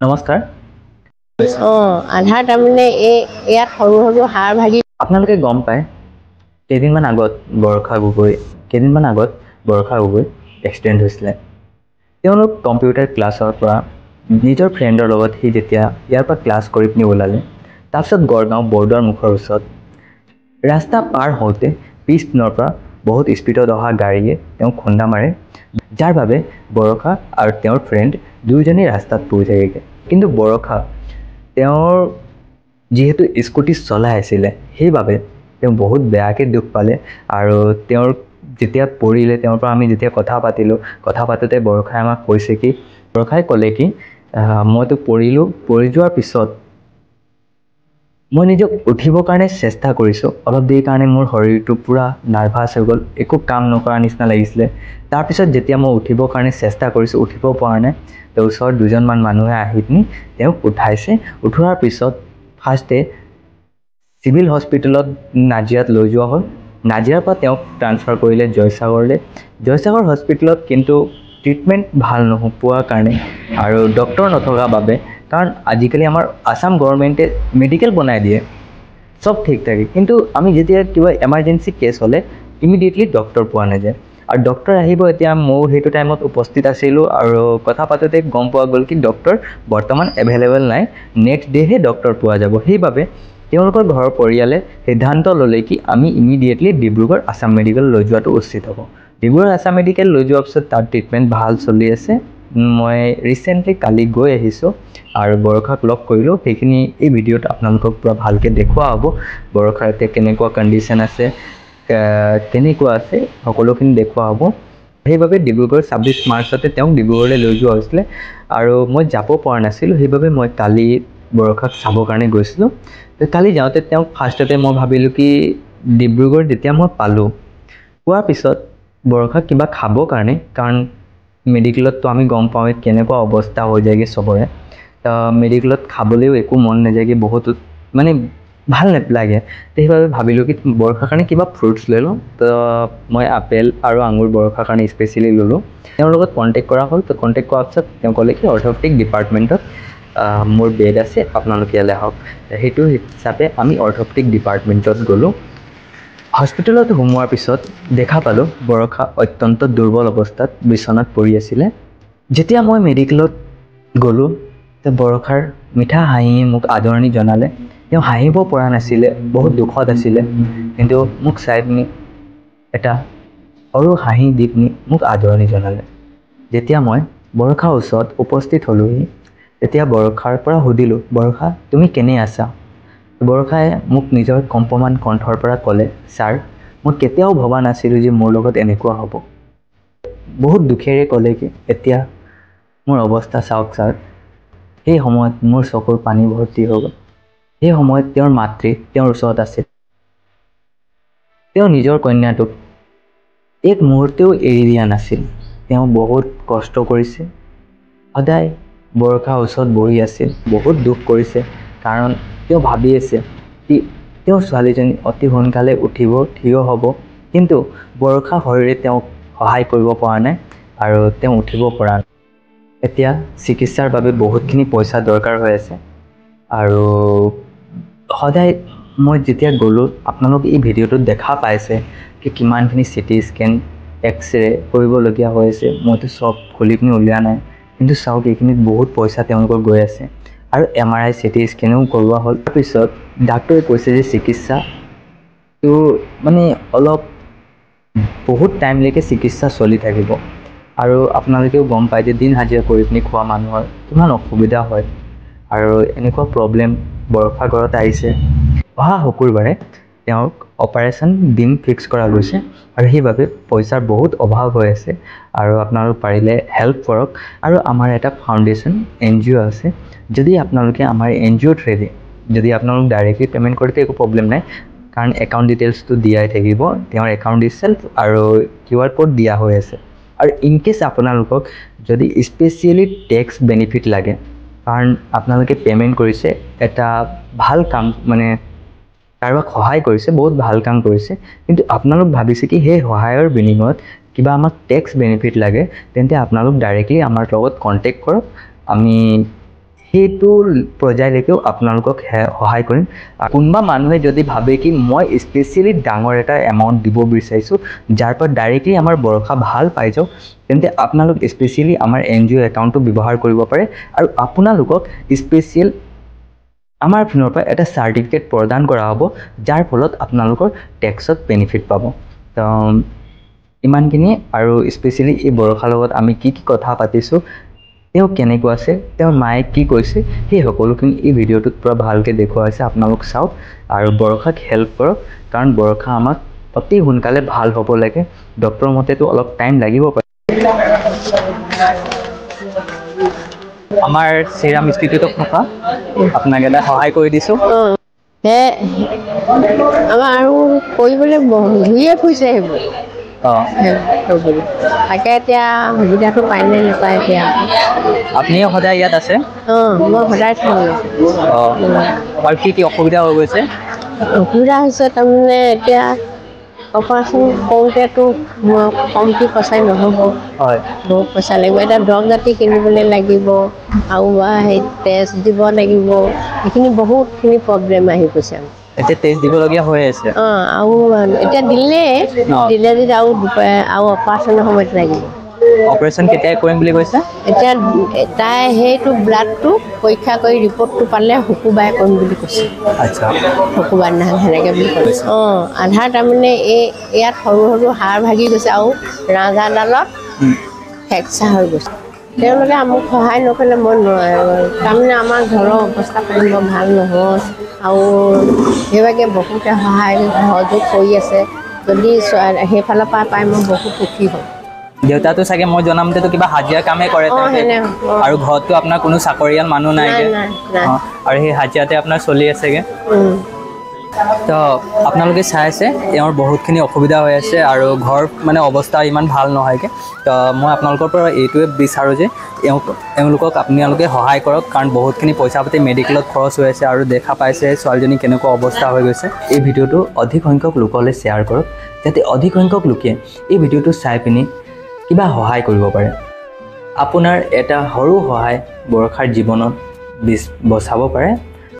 নমস্কাৰ। আধাৰ তাৰমানে ইয়াত সৰু সৰু হাড় ভাগি আপোনালোকে গম পায় কেইদিনমান আগত বৰষা গগৈ এক্সিডেণ্ট হৈছিলে। তেওঁলোক কম্পিউটাৰ ক্লাছৰ পৰা নিজৰ ফ্ৰেণ্ডৰ লগত সি যেতিয়া ইয়াৰ পৰা ক্লাছ কৰি পিনি ওলালে, তাৰপিছত গড়গাঁও বৰদোৱাৰ মুখৰ ওচৰত ৰাস্তা পাৰ হওঁতে পিছপিনৰ পৰা বহুত স্পীডত অহা গাড়ীয়ে তেওঁক খুন্দা মাৰে, যাৰ বাবে বৰষা আৰু তেওঁৰ ফ্ৰেণ্ড দুয়োজনেই ৰাস্তাত পৰি থাকেগৈ। কিন্তু বৰষা তেওঁৰ যিহেতু স্কুটি চলাই আছিলে, সেইবাবে তেওঁ বহুত বেয়াকৈ দুখ পালে। আৰু তেওঁৰ যেতিয়া পৰিলে, তেওঁৰ পৰা আমি যেতিয়া কথা পাতোঁতে বৰষাই আমাক কৈছে কি, বৰষাই ক'লে কি, মইতো পৰিলোঁ, পৰি যোৱাৰ পিছত মই নিজক উঠিবৰ কাৰণে চেষ্টা কৰিছোঁ। অলপ দেৰিৰ কাৰণে মোৰ শৰীৰটো পূৰা নাৰ্ভাছ হৈ গ'ল, একো কাম নকৰা নিচিনা লাগিছিলে। তাৰপিছত যেতিয়া মই উঠিবৰ কাৰণে চেষ্টা কৰিছোঁ, উঠিব পৰা নাই। তেওঁ ওচৰত দুজনমান মানুহে আহি পিনি তেওঁক উঠাইছে। উঠোৱাৰ পিছত ফাৰ্ষ্টে চিভিল হস্পিটেলত নাজিৰাত লৈ যোৱা হ'ল। নাজিৰাৰ পৰা তেওঁক ট্ৰান্সফাৰ কৰিলে জয়সাগৰ হস্পিটেলত, কিন্তু ট্ৰিটমেণ্ট ভাল নোপোৱাৰ কাৰণে আৰু ডক্টৰ নথকাৰ বাবে, কাৰণ আজিকালি আমাৰ আসাম গভৰ্ণমেণ্টে মেডিকেল বনাই দিয়ে, চব ঠিক থাকে, কিন্তু আমি যেতিয়া কিবা এমাৰ্জেঞ্চি কেছ হ'লে ইমিডিয়েটলি ডক্টৰ পোৱা নাযায়। আৰু ডক্টৰ আহিব, এতিয়া ময়ো সেইটো টাইমত উপস্থিত আছিলোঁ আৰু কথা পাতোঁতে গম পোৱা গ'ল কি ডক্টৰ বৰ্তমান এভেইলেবল নাই, নেক্সট ডেহে ডক্টৰ পোৱা যাব। সেইবাবে তেওঁলোকৰ ঘৰৰ পৰিয়ালে সিদ্ধান্ত ল'লে কি আমি ইমিডিয়েটলি ডিব্ৰুগড় আসাম মেডিকেল লৈ যোৱাটো উচিত হ'ব। ডিব্ৰুগড় আসাম মেডিকেল লৈ যোৱাৰ পিছত তাত ট্ৰিটমেণ্ট ভাল চলি আছে। মই ৰিচেণ্টলি কালি গৈ আহিছোঁ আৰু বৰষাক লগ কৰিলোঁ। সেইখিনি এই ভিডিঅ'ত আপোনালোকক পূৰা ভালকৈ দেখুওৱা হ'ব। বৰষাৰ এতিয়া কেনেকুৱা কণ্ডিশ্যন আছে, সকলোখিনি দেখুওৱা হ'ব। সেইবাবে ডিব্ৰুগড় 26 মাৰ্চতে তেওঁক ডিব্ৰুগড়লৈ লৈ যোৱা হৈছিলে আৰু মই যাব পৰা নাছিলোঁ। সেইবাবে মই কালি বৰষাক চাবৰ কাৰণে গৈছিলোঁ। কালি যাওঁতে তেওঁক ফাৰ্ষ্টতে মই ভাবিলোঁ কি, ডিব্ৰুগড় যেতিয়া মই পোৱাৰ পিছত বৰষাক কিবা খাবৰ কাৰণে, কাৰণ মেডিকেলততো আমি গম পাওঁৱেই কেনেকুৱা অৱস্থা হৈ যায়গৈ চবৰে। মেডিকেলত খাবলৈও একো মন নাযায়গৈ, বহুত মানে ভাল নালাগে। সেইবাবে ভাবিলোঁ কি বৰষাৰ কাৰণে কিবা ফ্ৰুটছ লৈ লওঁ। তো মই আপেল আৰু আঙুৰ বৰষাৰ কাৰণে স্পেচিয়েলি ল'লোঁ। তেওঁৰ লগত কণ্টেক্ট কৰা হ'ল। তো কণ্টেক্ট কৰাৰ পিছত তেওঁ ক'লে কি অৰ্থ'পেডিক ডিপাৰ্টমেণ্টত মোৰ বেড আছে, আপোনালোকে ইয়ালৈ আহক। সেইটো হিচাপে আমি অৰ্থ'পেডিক ডিপাৰ্টমেণ্টত গ'লোঁ। হস্পিটেলত সোমোৱাৰ পিছত দেখা পালোঁ বৰষা অত্যন্ত দুৰ্বল অৱস্থাত বিচনাত পৰি আছিলে। যেতিয়া মই মেডিকেলত গ'লোঁ, বৰষাৰ মিঠা হাঁহিয়ে মোক আদৰণি জনালে। তেওঁ হাঁহিব পৰা নাছিলে, বহুত দুখত আছিলে, কিন্তু মোক চাই পিনি এটা সৰু হাঁহি দি পিনি মোক আদৰণি জনালে। যেতিয়া মই বৰষাৰ ওচৰত উপস্থিত হ'লোঁহি, তেতিয়া বৰষাৰ পৰা সুধিলোঁ, বৰষা তুমি কেনে আছা? বৰষাই মোক নিজৰ কম্পমান কণ্ঠৰ পৰা ক'লে, ছাৰ মই কেতিয়াও ভবা নাছিলোঁ যে মোৰ লগত এনেকুৱা হ'ব। বহুত দুখেৰে ক'লে কি, এতিয়া মোৰ অৱস্থা চাওক ছাৰ। সেই সময়ত মোৰ চকুৰ পানী ভৰ্তি হৈ গ'ল। সেই সময়ত তেওঁৰ মাতৃ তেওঁৰ ওচৰত আছিল। তেওঁ নিজৰ কন্যাটোক এক মুহূৰ্তেও এৰি দিয়া নাছিল। তেওঁ বহুত কষ্ট কৰিছে, সদায় বৰষাৰ ওচৰত বহি আছিল, বহুত দুখ কৰিছে, কাৰণ তেওঁ ভাবি আছে কি তেওঁৰ ছোৱালীজনী অতি সোনকালে উঠিব, থিয় হ'ব, কিন্তু বৰষা শৰীৰে তেওঁক সহায় কৰিব পৰা নাই আৰু তেওঁ উঠিব পৰা নাই। এতিয়া চিকিৎসাৰ বাবে বহুতখিনি পইচা দৰকাৰ হৈ আছে। আৰু সদায় মই যেতিয়া গ'লোঁ, আপোনালোকে এই ভিডিঅ'টোত দেখা পাইছে কি কিমানখিনি চিটি স্কেন, এক্সৰে কৰিবলগীয়া হৈ আছে। মইতো চব খুলি পিনি উলিওৱা নাই, কিন্তু চাওক এইখিনিত বহুত পইচা তেওঁলোকৰ গৈ আছে। আৰু MRI চিটি স্কেনো কৰোৱা হ'ল। তাৰপিছত ডাক্তৰে কৈছে যে চিকিৎসাটো মানে অলপ বহুত টাইমলৈকে চিকিৎসা চলি থাকিব। আৰু আপোনালোকেও গম পায় যে দিন হাজিৰা কৰি পিনি খোৱা মানুহৰ কিমান অসুবিধা হয়। আৰু এনেকুৱা প্ৰব্লেম বৰষা ঘৰত আহিছে। অহা শুকুৰবাৰে তেওঁক অপাৰেশ্যন ডিম ফিক্স কৰা গৈছে আৰু সেইবাবে পইচাৰ বহুত অভাৱ হৈ আছে। আৰু আপোনালোক পাৰিলে হেল্প কৰক। আৰু আমাৰ এটা ফাউণ্ডেশ্যন NGO আছে, যদি আপোনালোকে আমাৰ NGO থ্ৰুৱেদি যদি আপোনালোক ডাইৰেক্টলি পে'মেণ্ট কৰোঁতে একো প্ৰব্লেম নাই, কাৰণ একাউণ্ট ডিটেইলছটো দিয়াই থাকিব, তেওঁৰ একাউণ্ট ডিটেইলছ আৰু QR কোড দিয়া হৈ আছে। আৰু ইনকেছ আপোনালোকক যদি স্পেচিয়েলি টেক্স বেনিফিট লাগে, কাৰণ আপোনালোকে পে'মেণ্ট কৰিছে এটা ভাল কাম, মানে কাৰোবাক সহায় কৰিছে, বহুত ভাল কাম কৰিছে, কিন্তু আপোনালোক ভাবিছে কি সেই সহায়ৰ বিনিময়ত কিবা আমাক টেক্স বেনিফিট লাগে, তেন্তে আপোনালোক ডাইৰেক্টলি আমাৰ লগত কণ্টেক্ট কৰক। আমি সেইটো পৰ্যায়লৈকেও আপোনালোকক সহায় কৰিম। কোনোবা মানুহে যদি ভাবে কি মই স্পেচিয়েলি ডাঙৰ এটা এমাউণ্ট দিব বিচাৰিছোঁ যাৰ পৰা ডাইৰেক্টলি আমাৰ বৰষা ভাল পাই যাওক, তেন্তে আপোনালোক স্পেচিয়েলি আমাৰ NGO একাউণ্টটো ব্যৱহাৰ কৰিব পাৰে আৰু আপোনালোকক স্পেচিয়েল আমাৰ পিনৰ পৰা এটা চাৰ্টিফিকেট প্ৰদান কৰা হ'ব, যাৰ ফলত আপোনালোকৰ টেক্সত বেনিফিট পাব। তো ইমানখিনি। আৰু স্পেচিয়েলি এই বৰষাৰ লগত আমি কি কি কথা পাতিছোঁ, তেওঁ কেনেকুৱা আছে, তেওঁৰ মায়ে কি কৈছে, সেই সকলোখিনি এই ভিডিঅ'টোত পূৰা ভালকৈ দেখুওৱা হৈছে। আপোনালোক চাওক আৰু বৰষাক হেল্প কৰক, কাৰণ বৰষা আমাক অতি সোনকালে ভাল হ'ব লাগে। ডক্টৰৰ মতেতো অলপ টাইম লাগিব পাৰে। আমাৰ চিৰাম ইনষ্টিটিউটত থকা আপোনাক এটা সহায় কৰি দিছোঁ। আমাৰ আৰু কৰিবলৈ ঘূৰিয়ে ফুৰিছে সেইবোৰ। তাকে এতিয়া সুবিধাটো পায়নে নাপায় এতিয়া। আপুনিও সদায় ইয়াত আছে? মই সদায় থাকোঁ। আৰু কি কি অসুবিধা হৈ গৈছে? অসুবিধা হৈছে তাৰমানে এতিয়া অপাৰেশ্যন কৰোঁতেতো কমটি পইচাই নহ'ব। হয়, বহুত পইচা লাগিব। এতিয়া দৰৱ জাতি কিনিবলৈ লাগিব আৰু সেই টেষ্ট দিব লাগিব। সেইখিনি বহুতখিনি প্ৰব্লেম আহি গৈছে। এতিয়া টেষ্ট দিবলগীয়া হৈ আছে। আৰু এতিয়া দিলে যদি আৰু অপাৰেশ্যনৰ সময়ত লাগিব। অপাৰেশ্যন কেতিয়া কৰিম বুলি কৈছে? এতিয়া তাই সেইটো ব্লাডটো পৰীক্ষা কৰি ৰিপৰ্টটো পালে শুকুৰবাৰে কৰিম বুলি কৈছে। আচ্ছা, শুকুৰবাৰ দিনাখন সেনেকৈ বুলি কৈছে। আধাৰ তাৰমানে ইয়াত সৰু সৰু হাড় ভাগি গৈছে আৰু ৰাজহাড়ডালত ফ্ৰেকচাৰ হৈ গৈছে। তেওঁলোকে মোক সহায় নকৰিলে মই তাৰমানে আমাৰ ঘৰৰ অৱস্থা পাতি বৰ ভাল নহয় আৰু সেইভাগে বহুতে সহযোগ কৰি আছে। যদি সেইফালৰ পৰা পাই মই বহুত সুখী হ'ম। দেউতাটো চাগে মই জনামতেতো কিবা হাজিৰা কামেই কৰে আৰু ঘৰততো আপোনাৰ কোনো চাকৰিয়াল মানুহ নাইগে আৰু সেই হাজিৰাতে আপোনাৰ চলি আছেগে। তো আপোনালোকে চাই আছে এওঁৰ বহুতখিনি অসুবিধা হৈ আছে আৰু ঘৰ মানে অৱস্থা ইমান ভাল নহয়গৈ। তো মই আপোনালোকৰ পৰা এইটোৱে বিচাৰোঁ যে এওঁলোকক আপোনালোকে সহায় কৰক, কাৰণ বহুতখিনি পইচা পাতি মেডিকেলত খৰচ হৈ আছে আৰু দেখা পাইছে ছোৱালীজনী কেনেকুৱা অৱস্থা হৈ গৈছে। এই ভিডিঅ'টো অধিক সংখ্যক লোকলৈ শ্বেয়াৰ কৰক, যাতে অধিক সংখ্যক লোকে এই ভিডিঅ'টো চাই পিনি কিবা সহায় কৰিব পাৰে। আপোনাৰ এটা সৰু সহায় বৰষাৰ জীৱনত বচাব পাৰে।